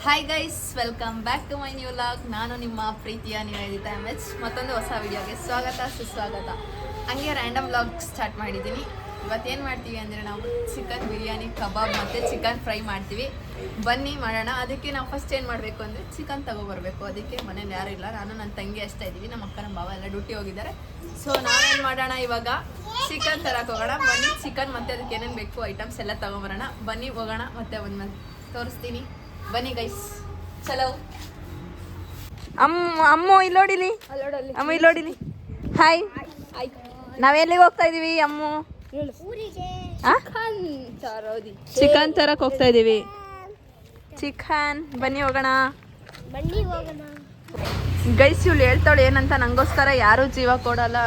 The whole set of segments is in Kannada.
Hi guys, welcome back to my new vlog. ನಾನು ನಿಮ್ಮ ಪ್ರೀತಿಯ ನಿವೇದಿತಾ MH. ಮತ್ತೊಂದು ಹೊಸ ವಿಡಿಯೋಗೆ ಸ್ವಾಗತ ಸುಸ್ವಾಗತ. ಹಂಗೆ ರ್ಯಾಂಡಮ್ ವ್ಲಾಗ್ ಸ್ಟಾರ್ಟ್ ಮಾಡಿದ್ದೀನಿ. ಇವತ್ತೇನು ಮಾಡ್ತೀವಿ ಅಂದರೆ ನಾವು ಚಿಕನ್ ಬಿರಿಯಾನಿ, ಕಬಾಬ್ ಮತ್ತು ಚಿಕನ್ ಫ್ರೈ ಮಾಡ್ತೀವಿ. ಬನ್ನಿ ಮಾಡೋಣ. ಅದಕ್ಕೆ ನಾವು ಫಸ್ಟ್ ಏನು ಮಾಡಬೇಕು ಅಂದರೆ ಚಿಕನ್ ತೊಗೊಬರ್ಬೇಕು. ಅದಕ್ಕೆ ಮನೇಲಿ ಯಾರೂ ಇಲ್ಲ, ನಾನು ನನ್ನ ತಂಗಿ ಅಷ್ಟೇ ಇದ್ದೀವಿ. ನಮ್ಮ ಅಕ್ಕ ನಮ್ಮ ಭಾವ ಎಲ್ಲ ಡ್ಯೂಟಿ ಹೋಗಿದ್ದಾರೆ. ಸೊ ನಾವೇನು ಮಾಡೋಣ, ಇವಾಗ ಚಿಕನ್ ತರಕ್ಕೆ ಹೋಗೋಣ. ಬನ್ನಿ, ಚಿಕನ್ ಮತ್ತು ಅದಕ್ಕೆ ಏನೇನು ಬೇಕು ಐಟಮ್ಸ್ ಎಲ್ಲ ತೊಗೊಬರೋಣ. ಬನ್ನಿ ಹೋಗೋಣ, ಮತ್ತೆ ಒಂದು ತೋರಿಸ್ತೀನಿ. ಬನ್ನಿ ಗೈಸ್, ಚಲೋ. ಅಮ್ಮ ಇಲ್ಲೋಡಿಲಿ, ಅಮ್ಮ ಇಲ್ಲೋಡಿಲಿ. ಹಾಯ್, ನಾವೆಲ್ಲಿಗೆ ಹೋಗ್ತಾ ಇದೀವಿ ಅಮ್ಮು? ಚಿಕನ್ ತರಕ್ ಹೋಗ್ತಾ ಇದೀವಿ. ಚಿಕನ್ ಬನ್ನಿ ಹೋಗೋಣ. ಗೈಸ್, ಇವ್ಳು ಹೇಳ್ತಾಳೆ ಏನಂತ, ನಂಗೋಸ್ಕರ ಯಾರು ಜೀವ ಕೊಡಲ್ಲ,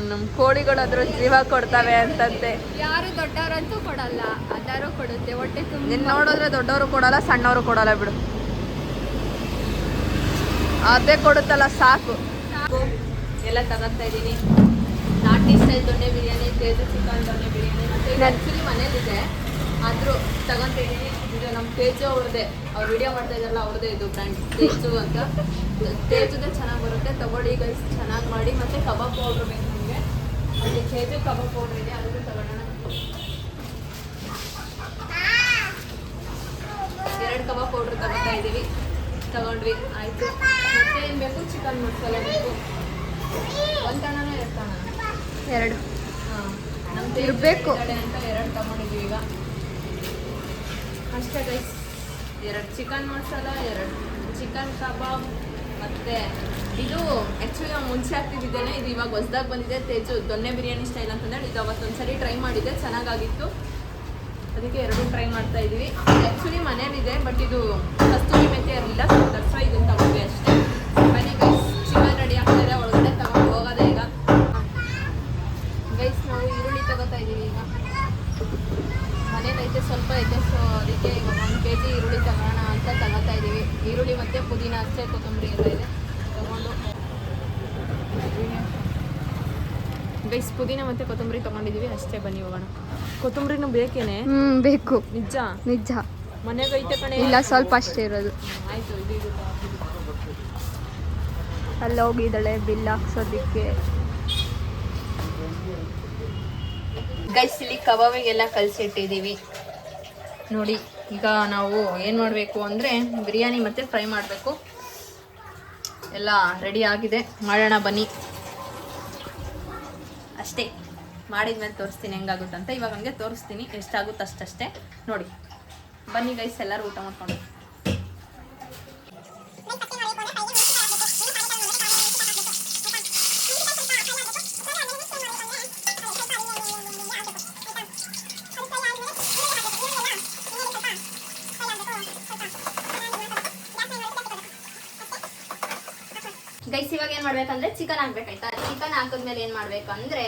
ನಮ್ಮ ಕೋಳಿಗಳಾದ್ರೂ ಜೀವ ಕೊಡ್ತವೆ ಅಂತಂತೆ. ಯಾರು ದೊಡ್ಡವರಂತೂ ಕೊಡಲ್ಲ, ಅದಾರು ಕೊಡುತ್ತೆ. ಹೊಟ್ಟೆ ತುಂಬ ನಿನ್ನ ನೋಡಿದ್ರೆ ದೊಡ್ಡವರು ಕೊಡಲ್ಲ, ಸಣ್ಣವರು ಕೊಡಲ್ಲ ಬಿಡು. ಅದೇ ಕೊಡುತ್ತಲ್ಲ ಸಾಕು. ಎಲ್ಲ ತಗೊಂತ ಇದ್ದೀನಿ. ನಾಟಿ ಸ್ಟೈಲ್ ದೊಣ್ಣೆ ಬಿರಿಯಾನಿ, ತೇಜು ಚಿಕನ್ ದೊಣ್ಣೆ ಬಿರಿಯಾನಿ, ಮತ್ತು ಆ್ಯಕ್ಚುಲಿ ಮನೇಲಿದೆ ಆದರೂ ತಗೊಂತ ಇದ್ದೀನಿ. ಇದು ನಮ್ಮ ತೇಜು ಅವ್ರದ್ದೇ, ಅವ್ರು ವಿಡಿಯೋ ಮಾಡ್ತಾ ಇದ್ದಾರಲ್ಲ ಅವ್ರದ್ದೇ ಇದು ಬ್ರ್ಯಾಂಡ್, ತೇಜು ಅಂತ. ತೇಜುದೇ ಚೆನ್ನಾಗಿ ಬರುತ್ತೆ, ತಗೊಳ್ಳಿ ಗೈಸ್, ಚೆನ್ನಾಗಿ ಮಾಡಿ. ಮತ್ತು ಕಬಾಬ್ ಪೌಡ್ರ್ ಬೇಕು ನಮಗೆ, ಅಲ್ಲಿ ತೇಜು ಕಬಾಬ್ ಪೌಡ್ರ್ ಇದೆ, ಅದನ್ನು ತಗೊಳ್ಳೋಣ. 2 ಕಬಾಬ್ ಪೌಡ್ರ್ ತಗೋತಾ ಇದ್ದೀವಿ. ತಗೊಂಡ್ವಿ, ಆಯಿತು. ಮತ್ತೆ ಏನು ಬೇಕು, ಚಿಕನ್ ಮಸಾಲೆ ಬೇಕು. ಒಂದು ತಣನ 2 ತಣ? 2. ಹಾಂ, ನಮ್ಮ ಇರಬೇಕು ಅಂತ 2 ತಗೊಂಡಿದ್ದೀವಿ ಈಗ. ಅಷ್ಟೇ ಗೈಸ್. 2 ಚಿಕನ್ ಮಸಾಲ, 2 ಚಿಕನ್ ಕಬಾಬ್. ಮತ್ತು ಇದು ಆ್ಯಕ್ಚುಲಿ ನಾವು ಮುಂಚೆ ಹಾಕ್ತಿದ್ದೇನೆ, ಇದು ಇವಾಗ ಹೊಸ್ದಾಗಿ ಬಂದಿದೆ, ತೇಜು ದೊಣ್ಣೆ ಬಿರಿಯಾನಿ ಸ್ಟೈಲ್ ಅಂತಂದೇಳಿ. ಇದು ಅವತ್ತೊಂದ್ಸರಿ ಟ್ರೈ ಮಾಡಿದ್ದೆ, ಚೆನ್ನಾಗಾಗಿತ್ತು. ಅದಕ್ಕೆ 2 ಟ್ರೈ ಮಾಡ್ತಾ ಇದ್ದೀವಿ. ಆ್ಯಕ್ಚುಲಿ ಮನೇಲಿದೆ, ಬಟ್ ಇದು ಕಸ್ತೂರಿ ಮೆಥಿ ಇರಲಿಲ್ಲ, ಸೊ ದರ್ಸ ಇದನ್ನು ತಗೊಂಡ್ವಿ ಅಷ್ಟೇ. ಬನ್ನಿ ಗೈಸ್, ಚಿಕನ್ ರೆಡಿ ಆಗ್ತಾಯಿದೆ, ಒಳಗಡೆ ತಗೊಂಡು ಹೋಗೋದೆ ಈಗ. ಗೈಸ್, ನಾವು ಈರುಳ್ಳಿ ತಗೋತಾ ಇದ್ದೀವಿ ಈಗ. ಮನೇಲೈತೆ, ಸ್ವಲ್ಪ ಐತೆ, ಸೊ ಅದಕ್ಕೆ ಇವಾಗ 1 kg ಈರುಳ್ಳಿ ತಗೋಣ ಅಂತ ತಗೋತಾ ಇದ್ದೀವಿ. ಈರುಳ್ಳಿ ಮತ್ತು ಪುದೀನ ಅಷ್ಟೇ, ಕೊತ್ತಂಬರಿ ಎಲ್ಲ ಇದೆ ತಗೊಂಡು. ಗೈಸ್, ಪುದೀನ ಮತ್ತು ಕೊತ್ತಂಬರಿ ತೊಗೊಂಡಿದ್ದೀವಿ ಅಷ್ಟೇ. ಬನ್ನಿ ಹೋಗೋಣ. ಕೊತ್ತಂಬರಿನೂ ಬೇಕೇನೆ? ಬೇಕು. ನಿಜ ನಿಜ. ಮನೆಗೆ ಐತೆ ಕಣೆ. ಇಲ್ಲ, ಸ್ವಲ್ಪ ಅಷ್ಟೇ ಇರೋದು. ಆಯಿತು, ಇದು ಅಲ್ಲಿ ಹೋಗಿದ್ದಾಳೆ ಬಿಲ್ ಹಾಕ್ಸೋದಕ್ಕೆ. ಗೈಸ್, ಇಲ್ಲಿ ಕಬಾಬಿಗೆಲ್ಲ ಕಲಸಿಟ್ಟಿದ್ದೀವಿ ನೋಡಿ. ಈಗ ನಾವು ಏನು ಮಾಡಬೇಕು ಅಂದರೆ ಬಿರಿಯಾನಿ ಮತ್ತು ಫ್ರೈ ಮಾಡಬೇಕು. ಎಲ್ಲ ರೆಡಿ ಆಗಿದೆ, ಮಾಡೋಣ ಬನ್ನಿ. ಅಷ್ಟೇ, ಮಾಡಿದ್ಮೇಲೆ ತೋರಿಸ್ತೀನಿ ಹೆಂಗಾಗುತ್ತಂತ. ಇವಾಗ ಹಂಗೆ ತೋರಿಸ್ತೀನಿ, ಎಷ್ಟಾಗುತ್ತೆ ಅಷ್ಟೇ ನೋಡಿ. ಬನ್ನಿ ಗೈಸ್, ಎಲ್ಲರೂ ಊಟ ಮಾಡ್ಕೊಂಡು. ಗೈಸ್, ಇವಾಗ ಏನು ಮಾಡ್ಬೇಕಂದ್ರೆ ಚಿಕನ್ ಹಾಕ್ಬೇಕಾಯ್ತಾ. ಚಿಕನ್ ಹಾಕಿದ್ಮೇಲೆ ಏನು ಮಾಡಬೇಕಂದ್ರೆ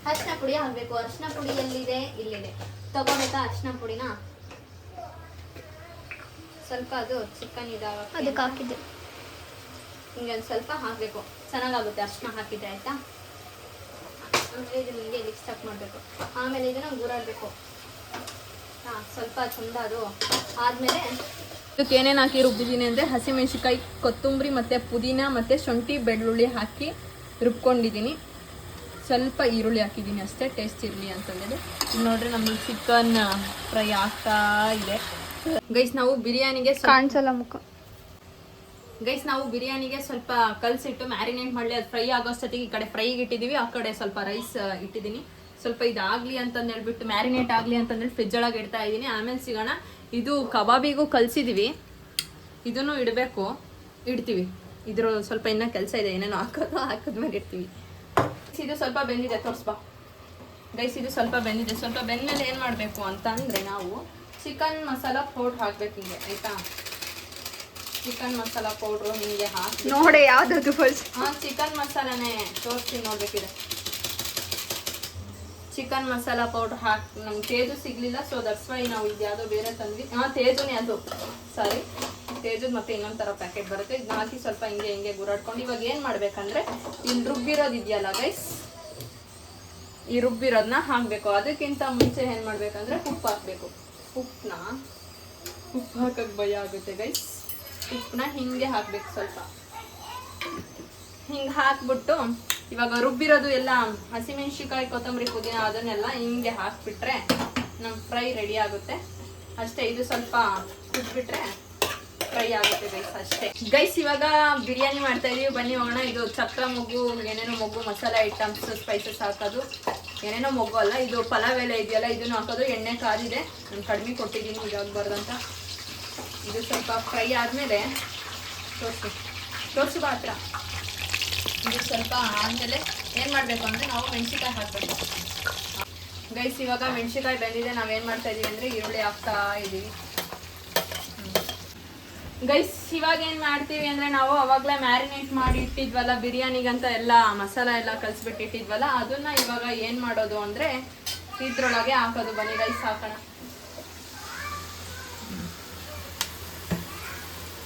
ಅರಿಶಿನ ಪುಡಿ ಹಾಕಬೇಕು. ಅರಿಶಿನ ಪುಡಿ ಎಲ್ಲಿದೆ? ಇಲ್ಲಿದೆ. ತಗೋಬೇಕಾ ಅರಿಶಿನ ಪುಡಿನ? ಸ್ವಲ್ಪ ಅದು ಚಿಕನ್ ಇದಾಗಕ್ಕೆ ಅದಕ್ಕೆ ಹಾಕಿದ್ದೆ. ಹಿಂಗೆ ಒಂದು ಸ್ವಲ್ಪ ಹಾಕಬೇಕು, ಚೆನ್ನಾಗಾಗುತ್ತೆ ಅರಿಶಿನ ಹಾಕಿದ್ದೆ, ಆಯಿತಾ. ಆಮೇಲೆ ಇದನ್ನ ಹಿಂಗೆ ಇಲ್ಲಿಗೆ ಸ್ಟಕ್ ಮಾಡಬೇಕು. ಆಮೇಲೆ ಇದನ್ನು ಗೂರಾಡಬೇಕು. ಹಾಂ, ಸ್ವಲ್ಪ ಚಂದ ಅದು ಆದಮೇಲೆ ಇದಕ್ಕೆ ಏನೇನು ಹಾಕಿ ರುಬ್ಬಿದ್ದೀನಿ ಅಂದರೆ ಹಸಿಮೆಣ್ಸಿಕಾಯಿ, ಕೊತ್ತಂಬರಿ ಮತ್ತು ಪುದೀನ ಮತ್ತು ಶುಂಠಿ ಬೆಳ್ಳುಳ್ಳಿ ಹಾಕಿ ರುಬ್ಕೊಂಡಿದ್ದೀನಿ. ಸ್ವಲ್ಪ ಈರುಳ್ಳಿ ಹಾಕಿದ್ದೀನಿ ಅಷ್ಟೇ, ಟೇಸ್ಟ್ ಇರಲಿ ಅಂತಂದೇಳಿ. ಈಗ ನೋಡ್ರಿ, ನಮ್ಮದು ಚಿಕನ್ ಫ್ರೈ ಆಗ್ತಾ ಇದೆ. ಗೈಸ್, ನಾವು ಬಿರಿಯಾನಿಗೆ ಕಾಣಿಸಲ್ಲ ಮುಖ. ಗೈಸ್, ನಾವು ಬಿರಿಯಾನಿಗೆ ಸ್ವಲ್ಪ ಕಲಸಿಟ್ಟು ಮ್ಯಾರಿನೇಟ್ ಮಾಡಲಿ, ಅದು ಫ್ರೈ ಆಗೋಷ್ಟೊತ್ತಿಗೆ ಈ ಕಡೆ ಫ್ರೈಗೆ ಇಟ್ಟಿದ್ದೀವಿ, ಆ ಕಡೆ ಸ್ವಲ್ಪ ರೈಸ್ ಇಟ್ಟಿದ್ದೀನಿ. ಸ್ವಲ್ಪ ಇದಾಗಲಿ ಅಂತಂದು ಹೇಳ್ಬಿಟ್ಟು, ಮ್ಯಾರಿನೇಟ್ ಆಗಲಿ ಅಂತಂದೇಳಿ ಫ್ರಿಜ್ ಒಳಗೆ ಇಡ್ತಾ ಇದ್ದೀನಿ. ಆಮೇಲೆ ಸಿಗೋಣ. ಇದು ಕಬಾಬಿಗೂ ಕಲಿಸಿದ್ದೀವಿ, ಇದನ್ನು ಇಡಬೇಕು, ಇಡ್ತೀವಿ. ಇದ್ರ ಸ್ವಲ್ಪ ಇನ್ನೂ ಕೆಲಸ ಇದೆ, ಏನೇನೋ ಹಾಕಿದ್ಮೇಲೆ ಇಡ್ತೀವಿ. ಇದು ಸ್ವಲ್ಪ ಬೆಂದಿದೆ, ತೋರಿಸ್ಬಾ ಗೈಸ್. ಇದು ಸ್ವಲ್ಪ ಬೆಂದಿದೆ. ಸ್ವಲ್ಪ ಬೆಂದ್ಮೇಲೆ ಏನು ಮಾಡಬೇಕು ಅಂತ ಅಂದರೆ ನಾವು ಚಿಕನ್ ಮಸಾಲ ಪೌಡ್ರ್ ಹಾಕ್ಬೇಕು ಹಿಂಗೆ, ಆಯಿತಾ. ಚಿಕನ್ ಮಸಾಲ ಪೌಡ್ರು ಹಿಂಗೆ ಹಾಕಿ ನೋಡಿ ಯಾವ್ದು ಫಸ್ಟ್. ಹಾಂ, ಚಿಕನ್ ಮಸಾಲನೇ ತೋರಿಸ್ತೀನಿ, ನೋಡ್ಬೇಕಿದೆ. ಚಿಕನ್ ಮಸಾಲ ಪೌಡ್ರ್ ಹಾಕಿ, ನಮ್ಗೆ ತೇಜು ಸಿಗಲಿಲ್ಲ, ಸೊ ದಟ್ಸ್ ವೈ ನಾವು ಇದು ಯಾವುದೋ ಬೇರೆ ತಂದ್ವಿ. ಹಾಂ, ತೇಜುನೇ ಅದು, ಸಾರಿ, ತೇಜು ಮತ್ತು ಇನ್ನೊಂದು ಥರ ಪ್ಯಾಕೆಟ್ ಬರುತ್ತೆ. ಇದನ್ನ ಹಾಕಿ ಸ್ವಲ್ಪ ಹಿಂಗೆ ಗುರಾಡ್ಕೊಂಡು ಇವಾಗ ಏನು ಮಾಡಬೇಕಂದ್ರೆ ಇಲ್ಲಿ ರುಬ್ಬಿರೋದು ಇದೆಯಲ್ಲ ಗೈಸ್, ಈ ರುಬ್ಬಿರೋದನ್ನ ಹಾಕಬೇಕು. ಅದಕ್ಕಿಂತ ಮುಂಚೆ ಏನು ಮಾಡಬೇಕಂದ್ರೆ ಉಪ್ಪು ಹಾಕಬೇಕು. ಉಪ್ಪು ಹಾಕಕ್ಕೆ ಭಯ ಆಗುತ್ತೆ ಗೈಸ್. ಉಪ್ಪನ್ನ ಹಿಂಗೆ ಹಾಕ್ಬೇಕು ಸ್ವಲ್ಪ. ಹಿಂಗೆ ಹಾಕ್ಬಿಟ್ಟು ಇವಾಗ ರುಬ್ಬಿರೋದು ಎಲ್ಲ ಹಸಿಮೆಣ್ಸಿಕಾಯಿ ಕೊತ್ತಂಬರಿ ಪುದೀನ ಅದನ್ನೆಲ್ಲ ಹಿಂಗೆ ಹಾಕ್ಬಿಟ್ರೆ ನಮ್ಮ ಫ್ರೈ ರೆಡಿ ಆಗುತ್ತೆ ಅಷ್ಟೇ. ಇದು ಸ್ವಲ್ಪ ಕುದ್ಬಿಟ್ರೆ ಫ್ರೈ ಆಗುತ್ತೆ ಗೈಸ್ ಅಷ್ಟೇ. ಗೈಸ್ ಇವಾಗ ಬಿರಿಯಾನಿ ಮಾಡ್ತಾ ಇದೀವಿ, ಬನ್ನಿ ಹೋಗೋಣ. ಇದು ಚಕ್ರ ಮೊಗ್ಗು, ಏನೇನೋ ಮೊಗ್ಗು, ಮಸಾಲೆ ಐಟಮ್ಸ್, ಸ್ಪೈಸಸ್ ಹಾಕೋದು, ಏನೇನೋ ಮೊಗ್ಗು ಅಲ್ಲ ಇದು ಪಲಾವ್ ಎಲೆ ಇದೆಯಲ್ಲ ಇದನ್ನು ಹಾಕೋದು. ಎಣ್ಣೆ ಕಾದಿದೆ, ನಾನು ಕಡಿಮೆ ಕೊಟ್ಟಿದ್ದೀನಿ ಇದಾಗಬಾರ್ದಂತ. ಇದು ಸ್ವಲ್ಪ ಫ್ರೈ ಆದಮೇಲೆ ತೋರಿಸು ಹತ್ರ. ಇದು ಸ್ವಲ್ಪ ಆದಮೇಲೆ ಏನು ಮಾಡಬೇಕು ಅಂದರೆ ನಾವು ಮೆಣಸಿನ್ಕಾಯಿ ಹಾಕಬೇಕು ಗೈಸ್. ಇವಾಗ ಮೆಣಸಿನ್ಕಾಯಿ ಬೆಂದಿದೆ, ನಾವೇನು ಮಾಡ್ತಾ ಇದೀವಿ ಅಂದರೆ ಈರುಳ್ಳಿ ಹಾಕ್ತಾ ಇದ್ದೀವಿ ಗೈಸ್. ಇವಾಗ ಏನು ಮಾಡ್ತೀವಿ ಅಂದರೆ ನಾವು ಅವಾಗಲೇ ಮ್ಯಾರಿನೇಟ್ ಮಾಡಿ ಇಟ್ಟಿದ್ವಲ್ಲ ಬಿರಿಯಾನಿಗಂತ ಎಲ್ಲ ಮಸಾಲ ಎಲ್ಲ ಕಲಿಸ್ಬಿಟ್ಟು ಇಟ್ಟಿದ್ವಲ್ಲ ಅದನ್ನು ಇವಾಗ ಏನು ಮಾಡೋದು ಅಂದರೆ ಇದ್ರೊಳಗೆ ಹಾಕೋದು. ಬನ್ನಿ ಗೈಸ್ ಹಾಕೋಣ.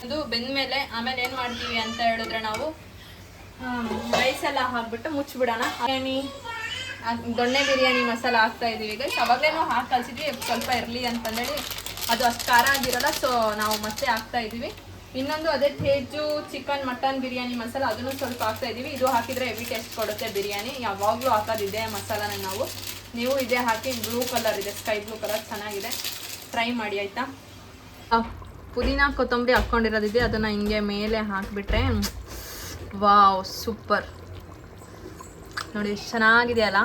ಅದು ಬೆಂದಮೇಲೆ ಆಮೇಲೆ ಏನು ಮಾಡ್ತೀವಿ ಅಂತ ಹೇಳಿದ್ರೆ ನಾವು ರೈಸ್ ಎಲ್ಲ ಹಾಕ್ಬಿಟ್ಟು ಮುಚ್ಚಿಬಿಡೋಣ. ಬಿರಿಯಾನಿ ದೊಣ್ಣೆ ಬಿರಿಯಾನಿ ಮಸಾಲ ಹಾಕ್ತಾ ಇದ್ದೀವಿ ಗೈಸ್. ಅವಾಗಲೇ ನಾವು ಹಾಕಿ ಕಲಿಸಿದ್ವಿ ಸ್ವಲ್ಪ ಇರಲಿ ಅಂತಂದೇಳಿ, ಅದು ಅಷ್ಟು ಖಾರ ಆಗಿರಲ್ಲ, ಸೊ ನಾವು ಮತ್ತೆ ಹಾಕ್ತಾ ಇದ್ದೀವಿ. ಇನ್ನೊಂದು ಅದೇ ತೇಜು ಚಿಕನ್ ಮಟನ್ ಬಿರಿಯಾನಿ ಮಸಾಲ ಅದನ್ನು ಸ್ವಲ್ಪ ಹಾಕ್ತಾ ಇದ್ದೀವಿ. ಇದು ಹಾಕಿದರೆ ಹೆವಿ ಟೇಸ್ಟ್ ಕೊಡುತ್ತೆ ಬಿರಿಯಾನಿ. ಯಾವಾಗಲೂ ಹಾಕೋದಿದೆ ಮಸಾಲಾನ ನಾವು. ನೀವು ಇದೇ ಹಾಕಿ, ಬ್ಲೂ ಕಲರ್ ಇದೆ, ಸ್ಕೈ ಬ್ಲೂ ಕಲರ್ ಚೆನ್ನಾಗಿದೆ, ಟ್ರೈ ಮಾಡಿ ಆಯಿತಾ. ಪುದೀನ ಕೊತ್ತಂಬರಿ ಹಾಕ್ಕೊಂಡಿರೋದಿದೆ, ಅದನ್ನು ಹಿಂಗೆ ಮೇಲೆ ಹಾಕಿಬಿಟ್ರೆ ವಾವ್ ಸೂಪರ್ ನೋಡಿ, ಎಷ್ಟು ಚೆನ್ನಾಗಿದೆ ಅಲ್ಲ.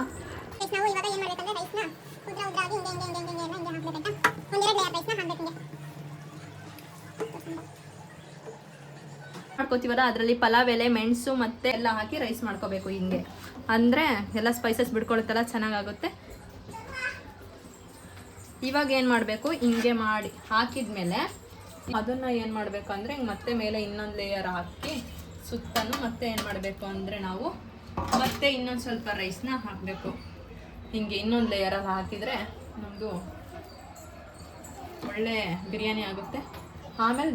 ಮಾಡ್ಕೋತೀವಲ್ಲ ಅದರಲ್ಲಿ ಪಲಾವ್ ಎಲೆ, ಮೆಣಸು ಮತ್ತೆ ಎಲ್ಲ ಹಾಕಿ ರೈಸ್ ಮಾಡ್ಕೋಬೇಕು ಹಿಂಗೆ. ಅಂದರೆ ಎಲ್ಲ ಸ್ಪೈಸಸ್ ಬಿಡ್ಕೊಳುತ್ತಲ್ಲ, ಚೆನ್ನಾಗಾಗುತ್ತೆ. ಇವಾಗ ಏನು ಮಾಡಬೇಕು, ಹಿಂಗೆ ಮಾಡಿ ಹಾಕಿದ್ಮೇಲೆ ಅದನ್ನು ಏನು ಮಾಡಬೇಕು ಅಂದರೆ ಹಿಂಗೆ ಮತ್ತೆ ಮೇಲೆ ಇನ್ನೊಂದು ಲೇಯರ್ ಹಾಕಿ ಸುತ್ತಲೂ ಮತ್ತೆ ಏನು ಮಾಡಬೇಕು ಅಂದರೆ ನಾವು ಮತ್ತೆ ಇನ್ನೊಂದು ಸ್ವಲ್ಪ ರೈಸ್ನ ಹಾಕಬೇಕು. ಹಿಂಗೆ ಇನ್ನೊಂದು ಲೇಯರಲ್ಲಿ ಹಾಕಿದರೆ ನಮ್ಮದು ಒಳ್ಳೆ ಬಿರಿಯಾನಿ ಆಗುತ್ತೆ. ಆಮೇಲೆ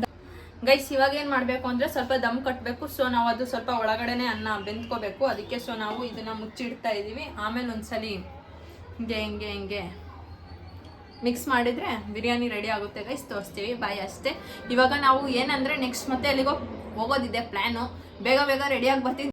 ಗೈಸ್ ಇವಾಗ ಏನು ಮಾಡಬೇಕು ಅಂದರೆ ಸ್ವಲ್ಪ ದಮ್ ಕಟ್ಟಬೇಕು. ಸೊ ನಾವು ಅದು ಸ್ವಲ್ಪ ಒಳಗಡೆನೆ ಅನ್ನ ಬೆಂದ್ಕೋಬೇಕು, ಅದಕ್ಕೆ ಸೊ ನಾವು ಇದನ್ನು ಮುಚ್ಚಿಡ್ತಾ ಇದ್ದೀವಿ. ಆಮೇಲೆ ಒಂದ್ಸಲಿ ಹಿಂಗೆ ಮಿಕ್ಸ್ ಮಾಡಿದರೆ ಬಿರಿಯಾನಿ ರೆಡಿ ಆಗುತ್ತೆ ಗೈಸ್. ತೋರಿಸ್ತೀವಿ ಬಾಯ್ ಅಷ್ಟೇ. ಇವಾಗ ನಾವು ಏನಂದರೆ ನೆಕ್ಸ್ಟ್ ಮತ್ತೆ ಅಲ್ಲಿಗೋ ಹೋಗೋದಿದೆ ಪ್ಲ್ಯಾನು. ಬೇಗ ರೆಡಿಯಾಗಿ ಬರ್ತೀವಿ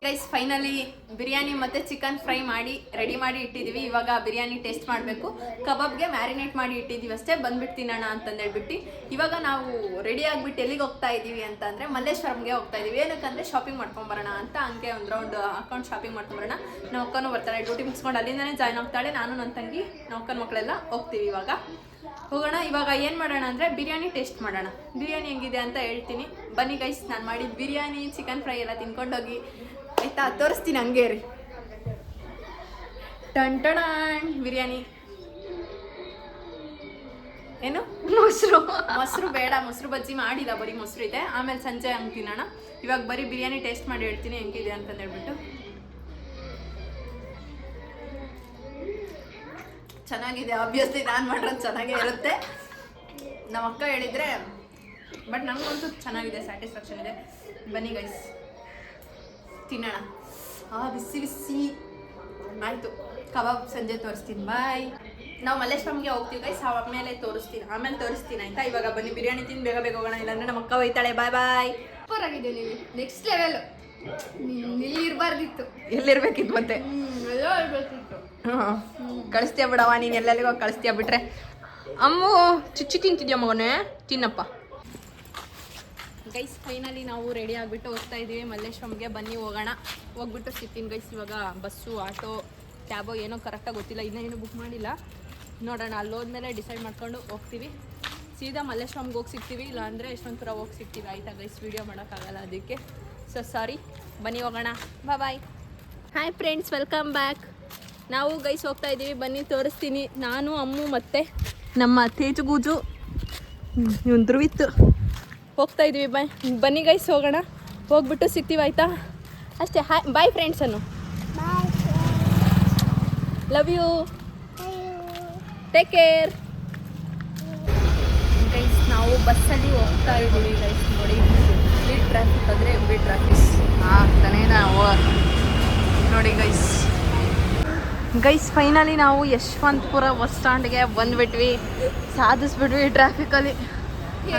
ಗೈಸ್. ಫೈನಲಿ ಬಿರಿಯಾನಿ ಮತ್ತು ಚಿಕನ್ ಫ್ರೈ ಮಾಡಿ ರೆಡಿ ಮಾಡಿ ಇಟ್ಟಿದ್ದೀವಿ. ಇವಾಗ ಬಿರಿಯಾನಿ ಟೇಸ್ಟ್ ಮಾಡಬೇಕು. ಕಬಾಬ್ಗೆ ಮ್ಯಾರಿನೇಟ್ ಮಾಡಿ ಇಟ್ಟಿದ್ದೀವಿ ಅಷ್ಟೇ, ಬಂದ್ಬಿಟ್ಟು ತಿನ್ನೋಣ ಅಂತಂದೇಳ್ಬಿಟ್ಟು. ಇವಾಗ ನಾವು ರೆಡಿ ಆಗಿಬಿಟ್ಟು ಎಲ್ಲಿಗೆ ಹೋಗ್ತಾ ಇದ್ದೀವಿ ಅಂತಂದರೆ ಮಲ್ಲೇಶ್ವರಂಗೆ ಹೋಗ್ತಾ ಇದ್ದೀವಿ. ಏನಕ್ಕಂದರೆ ಶಾಪಿಂಗ್ ಮಾಡ್ಕೊಂಬರೋಣ ಅಂತ. ಹಂಗೆ ಒಂದು ರೌಂಡ್ ಹಾಕೊಂಡು ಶಾಪಿಂಗ್ ಮಾಡ್ಕೊಂಬರೋಣ. ನಮ್ಮ ಅಕ್ಕನೂ ಬರ್ತಾಳೆ, ಡ್ಯೂಟಿ ಮುಗಿಸ್ಕೊಂಡು ಅಲ್ಲಿಂದನೇ ಜಾಯ್ನ್ ಆಗ್ತಾಳೆ. ನಾನು ನನ್ನ ತಂಗಿ, ನಮ್ಮ ಅಕ್ಕನ ಮಕ್ಕಳೆಲ್ಲ ಹೋಗ್ತೀವಿ. ಇವಾಗ ಹೋಗೋಣ. ಇವಾಗ ಏನು ಮಾಡೋಣ ಅಂದರೆ ಬಿರಿಯಾನಿ ಟೇಸ್ಟ್ ಮಾಡೋಣ. ಬಿರಿಯಾನಿ ಹೆಂಗಿದೆ ಅಂತ ಹೇಳ್ತೀನಿ ಬನ್ನಿ ಗೈಸ್. ನಾನು ಮಾಡಿದ ಬಿರಿಯಾನಿ ಚಿಕನ್ ಫ್ರೈ ಎಲ್ಲ ತಿನ್ಕೊಂಡೋಗಿ ಆಯಿತಾ, ತೋರಿಸ್ತೀನಿ. ಹಂಗೆ ರೀ ಟಣ್ ಬಿರಿಯಾನಿ. ಏನು ಮೊಸರು ಬೇಡ, ಮೊಸರು ಬಜ್ಜಿ ಮಾಡಿಲ್ಲ, ಬರೀ ಮೊಸರು ಇದೆ. ಆಮೇಲೆ ಸಂಜೆ ಹಂಗೆ ತಿನ್ನೋಣ. ಇವಾಗ ಬರೀ ಬಿರಿಯಾನಿ ಟೇಸ್ಟ್ ಮಾಡಿ ಹೇಳ್ತೀನಿ ಹೆಂಗಿದೆ ಅಂತಂದು ಹೇಳ್ಬಿಟ್ಟು. ಚೆನ್ನಾಗಿದೆ, ಆಬ್ವಿಯಸ್ಲಿ ನಾನು ಮಾಡಿರೋದು ಚೆನ್ನಾಗೇ ಇರುತ್ತೆ. ನಮ್ಮ ಅಕ್ಕ ಹೇಳಿದರೆ, ಬಟ್ ನನಗಂತೂ ಚೆನ್ನಾಗಿದೆ, ಸ್ಯಾಟಿಸ್ಫ್ಯಾಕ್ಷನ್ ಇದೆ. ಬನ್ನಿ ಗೈಸ್ ತಿನ್ನೋಣ. ಬಿಸಿ ಆಯಿತು. ಕಬಾಬ್ ಸಂಜೆ ತೋರಿಸ್ತೀನಿ. ಬಾಯ್. ನಾವು ಮಲ್ಲೇಶ್ವರಂಗೆ ಹೋಗ್ತೀವಿ ಗೈಸ್, ಆಮೇಲೆ ತೋರಿಸ್ತೀನಿ ಆಯಿತಾ. ಇವಾಗ ಬನ್ನಿ ಬಿರಿಯಾನಿ ತಿಂದು ಬೇಗ ಹೋಗೋಣ, ಇಲ್ಲಾಂದರೆ ನಮ್ಮ ಅಕ್ಕ ಹೋಯ್ತಾಳೆ. ಬಾಯ್. ಸೂಪರ್ ಆಗಿದೆ, ನೀವು ನೆಕ್ಸ್ಟ್ ಲೆವೆಲ್. ಇಲ್ಲಿರಬಾರ್ದಿತ್ತು, ಎಲ್ಲಿರ್ಬೇಕಿತ್ತು ಮತ್ತೆ ಎಲ್ಲೋ ಇರಬೇಕಿತ್ತು. ಕಳಿಸ್ತೀಯ ಬಿಡವ, ನೀನು ಎಲ್ಲೆಲ್ಲಿಗೋ ಕಳಿಸ್ತೀಯ ಬಿಟ್ರೆ. ಅಮ್ಮು ಚುಚ್ಚಿ ತಿಂತಿದ್ಯಾ ಮಗನೇ, ತಿನ್ನಪ್ಪ. ಗೈಸ್ ಫೈನಲಿ ನಾವು ರೆಡಿ ಆಗಿಬಿಟ್ಟು ಹೋಗ್ತಾ ಇದ್ದೀವಿ ಮಲ್ಲೇಶ್ವರಂಗೆ. ಬನ್ನಿ ಹೋಗೋಣ. ಹೋಗ್ಬಿಟ್ಟು ಸಿಗ್ತೀನಿ ಗೈಸ್. ಇವಾಗ ಬಸ್ಸು, ಆಟೋ, ಕ್ಯಾಬೋ ಏನೋ ಕರೆಕ್ಟಾಗಿ ಗೊತ್ತಿಲ್ಲ, ಇನ್ನೇನು ಬುಕ್ ಮಾಡಿಲ್ಲ. ನೋಡೋಣ, ಅಲ್ಲಿ ಹೋದ್ಮೇಲೆ ಡಿಸೈಡ್ ಮಾಡ್ಕೊಂಡು ಹೋಗ್ತೀವಿ. ಸೀದಾ ಮಲ್ಲೇಶ್ವರಂಗೆ ಹೋಗಿ ಸಿಗ್ತೀವಿ, ಇಲ್ಲಾಂದರೆ ಯಶವಂತಪುರ ಹೋಗಿ ಸಿಗ್ತೀವಿ ಆಯಿತಾ ಗೈಸ್. ವೀಡಿಯೋ ಮಾಡೋಕ್ಕಾಗಲ್ಲ ಅದಕ್ಕೆ, ಸೊ ಸಾರಿ. ಬನ್ನಿ ಹೋಗೋಣ. Bye. Hi friends, welcome back. ನಾವು ಗೈಸ್ ಹೋಗ್ತಾ ಇದ್ದೀವಿ, ಬನ್ನಿ ತೋರಿಸ್ತೀನಿ. ನಾನು, ಅಮ್ಮು ಮತ್ತು ನಮ್ಮ ತೇಜುಗೂಜು, ಇವನು ಧ್ರುವಿತ್ತು ಹೋಗ್ತಾ ಇದ್ದೀವಿ. ಬನ್ನಿ ಗೈಸ್ ಹೋಗೋಣ. ಹೋಗ್ಬಿಟ್ಟು ಸಿಗ್ತೀವಿ ಆಯಿತಾ ಅಷ್ಟೇ. ಹಾಯ್ ಬಾಯ್ ಫ್ರೆಂಡ್ಸ್ ಅನ್ನು. Love you, take care. Guys ನಾವು ಬಸ್ಸಲ್ಲಿ ಹೋಗ್ತಾ ಇದ್ದೀವಿ ಗೈಸ್. ನೋಡಿ ಹೆವಿ ಟ್ರಾಫಿಕ್ ಅಂದರೆ ಹೆವಿ ಟ್ರಾಫಿಕ್ ಆಗ್ತಾನೆ ನಾವು ನೋಡಿ ಗೈಸ್ ಫೈನಲಿ ನಾವು ಯಶವಂತಪುರ ಬಸ್ ಸ್ಟ್ಯಾಂಡ್ಗೆ ಬಂದುಬಿಟ್ವಿ. ಸಾಧಿಸ್ಬಿಟ್ವಿ ಟ್ರಾಫಿಕಲ್ಲಿ,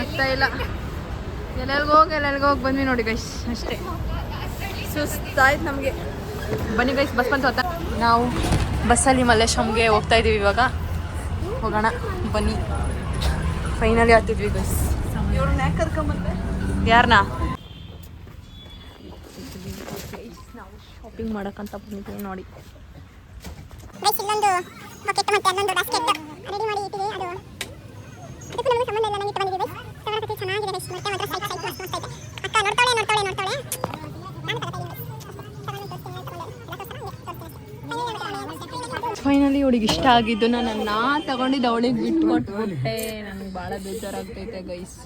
ಆಗ್ತಾ ಇಲ್ಲ. ಎಲ್ಲೆಲ್ಗೆ ಹೋಗಿ ಬಂದ್ವಿ ನೋಡಿ ಗೈಸ್ ಅಷ್ಟೇ. ಸುಸ್ತಾಯ್ತು ನಮಗೆ. ಬನ್ನಿ ಗೈಸ್, ಬಸ್ ಬಂತು ಹೊತ್ತ. ನಾವು ಬಸ್ಸಲ್ಲಿ ಮಲ್ಲೇಶ್ವರಂಗೆ ಹೋಗ್ತಾ ಇದೀವಿ ಇವಾಗ. ಹೋಗೋಣ ಬನ್ನಿ. ಫೈನಲಿ ಹತ್ತಿದ್ವಿ ಗೈಸ್. ಇವ್ರನ್ನ ಯಾಕೆ ಕರ್ಕೊಂಬಂದೆ? ಯಾರನ್ನ? ನಾವು ಶಾಪಿಂಗ್ ಮಾಡೋಕ್ಕಂತ ಬಂದಿದ್ದೀವಿ ನೋಡಿ. ಇಲ್ಲೊಂದು ಬಕೆಟ್ ಮತ್ತೆ ಅಲ್ಲೊಂದು ಬಾಸ್ಕೆಟ್ ರೆಡಿ ಮಾಡಿ ಇಟ್ಟಿದೆ. ಅದು ಅದಕ್ಕೂ ನಮಗೆ ಸಂಬಂಧ ಇಲ್ಲ, ನಂಗೆ ಇಟ್ಟು ಬಂದಿದ್ದೀವಿ. ತಗೊಳಕ್ಕೆ ಚೆನ್ನಾಗಿದೆ ಗೈಸ್. ಮತ್ತೆ ಮಾತ್ರ ಸೈಟ್ ಮಸ್ತ್ ಮಸ್ತ್ ಐತೆ. ಅಕ್ಕ ನೋಡ್ತಾಳೆ ನಾನು ತಗೊಳ್ತಾ ಇದ್ದೀನಿ. ಫೈನಲಿ ಅವಳಿಗೆ ಇಷ್ಟ ಆಗಿದ್ದು ನನ್ನ ತಗೊಂಡಿದ್ದು ಅವಳಿಗೆ ಬಿಟ್ಕೊಟ್ಬಿಟ್ಟೆ. ನನಗೆ ಭಾಳ ಬೇಜಾರಾಗ್ತೈತೆ ಗೈಸ್.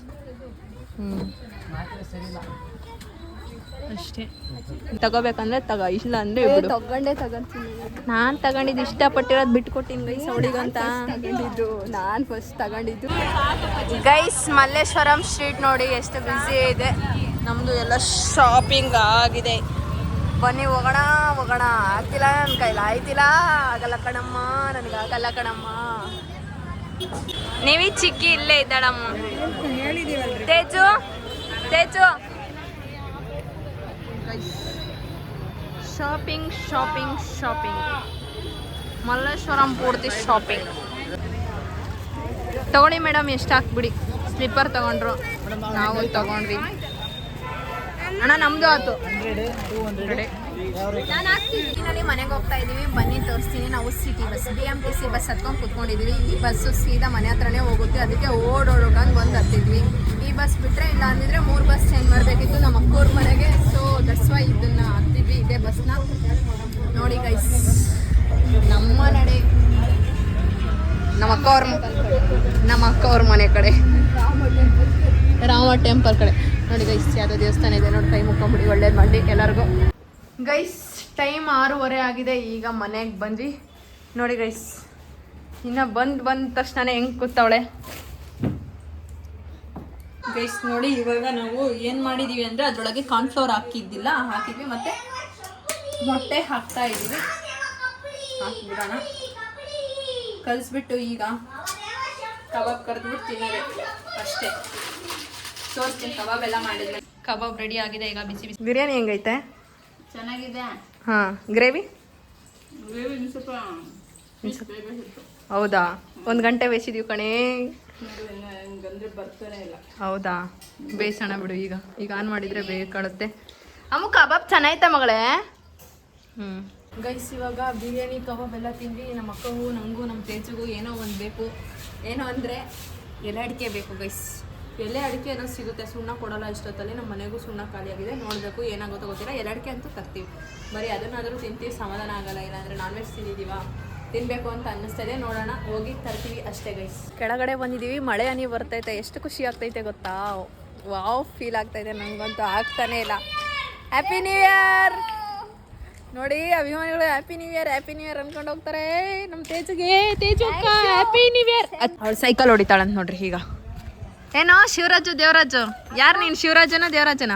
ಅಷ್ಟೇ. ತಗೋಬೇಕಂದ್ರೆ ತಗೋ, ಇಲ್ಲ ಅಂದ್ರೆ ನಾನು ತಗೊಂಡಿದ್ದು ಇಷ್ಟಪಟ್ಟಿರೋದು ಬಿಟ್ಕೊಟ್ಟಿನಿ ಗೈಸ್ ಅವಳಿಗಂತ. ನಾನು ಫಸ್ಟ್ ತಗೊಂಡಿದ್ದು ಗೈಸ್. ಮಲ್ಲೇಶ್ವರಂ ಸ್ಟ್ರೀಟ್ ನೋಡಿ ಎಷ್ಟು ಬ್ಯುಸಿ ಇದೆ. ನಮ್ಮದು ಎಲ್ಲ ಶಾಪಿಂಗ್ ಆಗಿದೆ. ಬನ್ನಿ ಹೋಗೋಣ ಆಗ್ತಿಲ್ಲ, ನನ್ನ ಕೈಲಿ ಆಯ್ತಿಲ್ಲ. ಆಗಲ್ಲ ಕಣಮ್ಮ, ನನಗೆ ಆಗಲ್ಲ ಕಣಮ್ಮ. ನೀವೀ ಚಿಕ್ಕಿ ಇಲ್ಲೇ ಇದ್ದಾಳಮ್ಮ. ತೇಜು ಶಾಪಿಂಗ್ ಮಲ್ಲೇಶ್ವರಂ ಪೂರ್ತಿ ಶಾಪಿಂಗ್. ತಗೊಳ್ಳಿ ಮೇಡಮ್, ಎಷ್ಟು ಹಾಕ್ಬಿಡಿ. ಸ್ಲಿಪ್ಪರ್ ತಗೊಂಡ್ರು, ನಾವು ತಗೊಂಡ್ವಿ. ಅಣ್ಣ ನಮ್ದು ಆಯ್ತು. ನಾನು ಮನೆಗೆ ಹೋಗ್ತಾ ಇದೀವಿ. ಬನ್ನಿ ತೋರಿಸ್ತೀನಿ. ನಾವು ಸಿಟಿ ಬಸ್ BMTC ಬಸ್ ಹತ್ಕೊಂಡು ಕುತ್ಕೊಂಡಿದ್ವಿ. ಈ ಬಸ್ಸು ಸೀದಾ ಮನೆ ಹತ್ರನೇ ಹೋಗುತ್ತೆ. ಅದಕ್ಕೆ ಓಡೋಡೋಕಂಗೆ ಬಂದು ಹತ್ತಿದ್ವಿ. ಈ ಬಸ್ ಬಿಟ್ಟರೆ ಇಲ್ಲ ಅಂದಿದ್ರೆ 3 ಬಸ್ ಚೇಂಜ್ ಮಾಡಬೇಕಿತ್ತು ನಮ್ಮ ಅಕ್ಕವ್ರ ಮನೆಗೆ. ಸೊ ದಟ್ಸ್ ವೈ ಇದನ್ನ ಹತ್ತಿದ್ವಿ, ಇದೇ ಬಸ್ನ. ನೋಡಿ ಗೈಸ್, ನಮ್ಮ ನಡೆ ನಮ್ಮ ಅಕ್ಕ ಅವ್ರ ಮನೆ ಕಡೆ, ರಾಮ ಟೆಂಪಲ್ ಕಡೆ. ನೋಡಿ ಗೈಸ್, ಯಾವುದೋ ದೇವಸ್ಥಾನ ಇದೆ ನೋಡಿ. ಕೈ ಮುಕ್ಕೊಂಬಿಡಿ, ಒಳ್ಳೇದು ಮಾಡಿ ಎಲ್ಲರಿಗೂ. ಗೈಸ್ ಟೈಮ್ 6:30 ಆಗಿದೆ. ಈಗ ಮನೆಗೆ ಬಂದ್ವಿ ನೋಡಿ ಗೈಸ್. ಇನ್ನು ಬಂದ ತಕ್ಷಣ ಹೆಂಗೆ ಕೂತವಳೆ ಗೈಸ್ ನೋಡಿ. ಇವಾಗ ನಾವು ಏನು ಮಾಡಿದ್ದೀವಿ ಅಂದರೆ ಅದರೊಳಗೆ ಕಾರ್ನ್ಫ್ಲವರ್ ಹಾಕಿದ್ವಿ, ಮತ್ತು ಮೊಟ್ಟೆ ಹಾಕ್ತಾ ಇದ್ದೀವಿ. ಹಾಕಿಬಿಡೋಣ, ಕಲಿಸ್ಬಿಟ್ಟು ಈಗ ಕಬಾಬ್ ಕರೆದ್ಬಿಟ್ಟು ತಿನ್ನೋದೆ ಅಷ್ಟೇ. ತೋರಿಸ್ತೀನಿ ಕಬಾಬ್ ಎಲ್ಲ ಮಾಡಿದ್ವಿ. ಕಬಾಬ್ ರೆಡಿ ಆಗಿದೆ ಈಗ. ಬಿಸಿ ಬಿಸಿ ಬಿರಿಯಾನಿ ಹೆಂಗೈತೆ? ಚೆನ್ನಾಗಿದೆ. ಹಾಂ, ಗ್ರೇವಿ ಹೌದಾ? 1 ಗಂಟೆ ಬೇಯಿಸಿದೀವಿ ಕಣೇ. ಹೌದಾ? ಬೇಯಿಸೋಣ ಬಿಡು. ಈಗ ಆನ್ ಮಾಡಿದರೆ ಬೇಕಾಡುತ್ತೆ. ಅಮ್ಮ ಕಬಾಬ್ ಚೆನ್ನಾಯ್ತಾ ಮಗಳೇ? ಗೈಸ್ ಇವಾಗ ಬಿರಿಯಾನಿ ಕಬಾಬ್ ಎಲ್ಲ ತಿಂದ್ವಿ. ನಮ್ಮ ಅಕ್ಕಗೂ ನನಗೂ ನಮ್ಮ ತೇಜುಗೂ ಏನೋ ಒಂದು ಬೇಕು. ಏನೋ ಅಂದರೆ ಎಲೆ ಅಡಿಕೆ ಬೇಕು ಗೈಸ್. ಎಲೆ ಅಡಿಕೆ ಏನೋ ಸಿಗುತ್ತೆ, ಸುಣ್ಣ ಕೊಡೋಲ್ಲ ಇಷ್ಟೊತ್ತಲ್ಲಿ. ನಮ್ಮ ಮನೆಗೂ ಸುಣ್ಣ ಖಾಲಿಯಾಗಿದೆ, ನೋಡಬೇಕು ಏನಾಗುತ್ತೋ ಗೊತ್ತಿಲ್ಲ. ಎಲೆ ಅಡಿಕೆ ಅಂತೂ ತರ್ತೀವಿ. ಬರೀ ಅದನ್ನಾದರೂ ತಿಂತೀವಿ, ಸಮಾಧಾನ ಆಗಲ್ಲ. ಇಲ್ಲಾಂದರೆ ನಾನ್ ವೆಜ್ ತಿಂದಿದ್ದೀವ, ತಿನ್ನಬೇಕು ಅಂತ ಅನ್ನಿಸ್ತದೆ. ನೋಡೋಣ, ಹೋಗಿ ತರ್ತೀವಿ ಅಷ್ಟೇ ಗೈಸ್. ಕೆಳಗಡೆ ಬಂದಿದ್ದೀವಿ, ಮಳೆ ಹನಿ ಬರ್ತೈತೆ. ಎಷ್ಟು ಖುಷಿ ಆಗ್ತೈತೆ ಗೊತ್ತಾ? ವಾವ್, ಫೀಲ್ ಆಗ್ತೈತೆ. ನನಗಂತೂ ಆಗ್ತಾನೆ ಇಲ್ಲ. ಹ್ಯಾಪಿ ನ್ಯೂ ಇಯರ್ ನೋಡಿ ಅಭಿಮಾನಿಗಳು. ಹ್ಯಾಪಿ ನ್ಯೂ ಇಯರ್ ಅನ್ಕೊಂಡು ಹೋಗ್ತಾರೆ. ನಮ್ಮ ತೇಜು ಹ್ಯಾಪಿ ನ್ಯೂ ಇಯರ್. ಅವಳು ಸೈಕಲ್ ಹೊಡಿತಾಳಂತ ನೋಡ್ರಿ ಈಗ. ಏನೋ ದೇವರಾಜು ಯಾರು ನೀನು? ಶಿವರಾಜನ ದೇವರಾಜನ?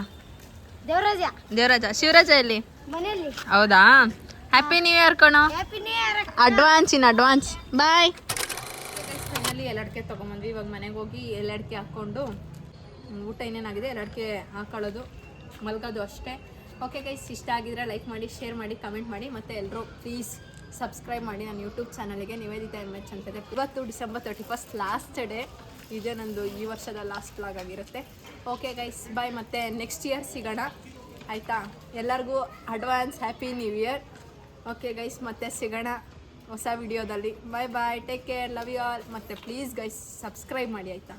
ದೇವರಾಜ. ಶಿವರಾಜ ಎಲ್ಲಿ? ಹೌದಾ? ಹ್ಯಾಪಿ ನ್ಯೂ ಇಯರ್ ಕಣೋ. ಅಡ್ವಾನ್ಸ್ ಬಾಯ್. ಫೈನಲಿ ಎಲ್ಲಡಿಕೆ ತೊಗೊಂಬಂದ್ವಿ. ಇವಾಗ ಮನೆಗೆ ಹೋಗಿ ಎಲ್ಲಡಿಕೆ ಹಾಕ್ಕೊಂಡು ಊಟ ಇನ್ನೇನಾಗಿದೆ, ಎಲ್ಲಡಿಕೆ ಹಾಕೊಳ್ಳೋದು, ಮಲ್ಗೋದು ಅಷ್ಟೇ. ಓಕೆ ಗೈಸ್, ಇಷ್ಟ ಆಗಿದ್ರೆ ಲೈಕ್ ಮಾಡಿ, ಶೇರ್ ಮಾಡಿ, ಕಮೆಂಟ್ ಮಾಡಿ. ಮತ್ತು ಎಲ್ಲರೂ ಪ್ಲೀಸ್ ಸಬ್ಸ್ಕ್ರೈಬ್ ಮಾಡಿ ನನ್ನ ಯೂಟ್ಯೂಬ್ ಚಾನಲ್ಗೆ. ನಿವೇದಿತಾ MH ಅಂತಿದೆ. ಇವತ್ತು ಡಿಸೆಂಬರ್ 31 ಲಾಸ್ಟ್ ಡೇ. ಇದೇ ನಂದು ಈ ವರ್ಷದ ಲಾಸ್ಟ್ ವ್ಲಾಗ್ ಆಗಿರುತ್ತೆ. Okay guys, bye. ಮತ್ತು ನೆಕ್ಸ್ಟ್ ಇಯರ್ ಸಿಗೋಣ ಆಯಿತಾ? ಎಲ್ಲರಿಗೂ advance happy new year. Okay guys, ಮತ್ತೆ ಸಿಗೋಣ ಹೊಸ ವಿಡಿಯೋದಲ್ಲಿ. Bye, take care, love you all. ಮತ್ತು ಪ್ಲೀಸ್ ಗೈಸ್ ಸಬ್ಸ್ಕ್ರೈಬ್ ಮಾಡಿ ಆಯಿತಾ?